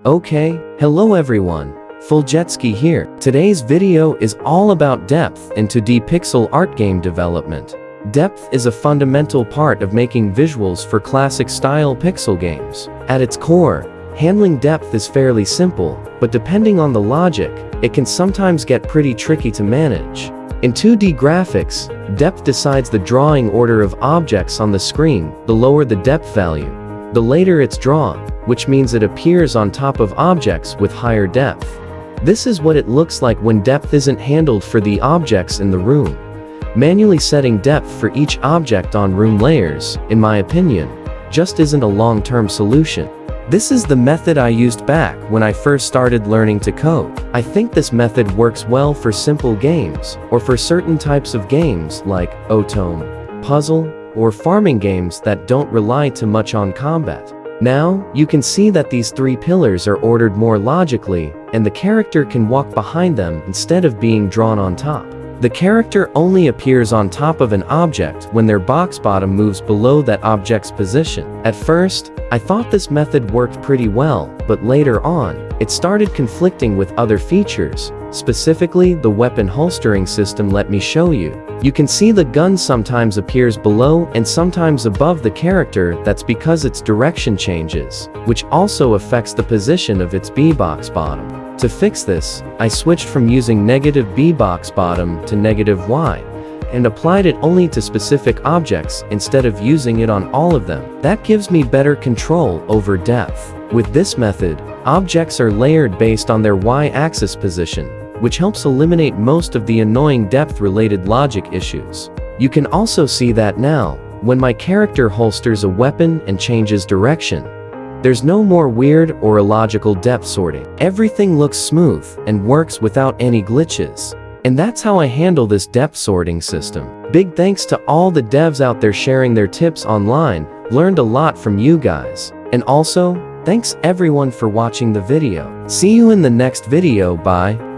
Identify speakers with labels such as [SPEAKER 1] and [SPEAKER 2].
[SPEAKER 1] Okay, hello everyone, Fuljetski here. Today's video is all about depth in 2D pixel art game development. Depth is a fundamental part of making visuals for classic-style pixel games. At its core, handling depth is fairly simple, but depending on the logic, it can sometimes get pretty tricky to manage. In 2D graphics, depth decides the drawing order of objects on the screen. The lower the depth value, the later it's drawn, which means it appears on top of objects with higher depth. This is what it looks like when depth isn't handled for the objects in the room. Manually setting depth for each object on room layers, in my opinion, just isn't a long-term solution. This is the method I used back when I first started learning to code. I think this method works well for simple games, or for certain types of games like otome, puzzle, or farming games that don't rely too much on combat. Now, you can see that these three pillars are ordered more logically, and the character can walk behind them instead of being drawn on top. The character only appears on top of an object when their box bottom moves below that object's position. At first, I thought this method worked pretty well, but later on, it started conflicting with other features. Specifically, the weapon holstering system. Let me show you. You can see the gun sometimes appears below and sometimes above the character. That's because its direction changes, which also affects the position of its B-box bottom. To fix this, I switched from using negative B-box bottom to negative Y, and applied it only to specific objects instead of using it on all of them. That gives me better control over depth. With this method, objects are layered based on their Y-axis position, which helps eliminate most of the annoying depth-related logic issues. You can also see that now, when my character holsters a weapon and changes direction, there's no more weird or illogical depth sorting. Everything looks smooth and works without any glitches. And that's how I handle this depth sorting system. Big thanks to all the devs out there sharing their tips online. Learned a lot from you guys. And also, thanks everyone for watching the video. See you in the next video. Bye.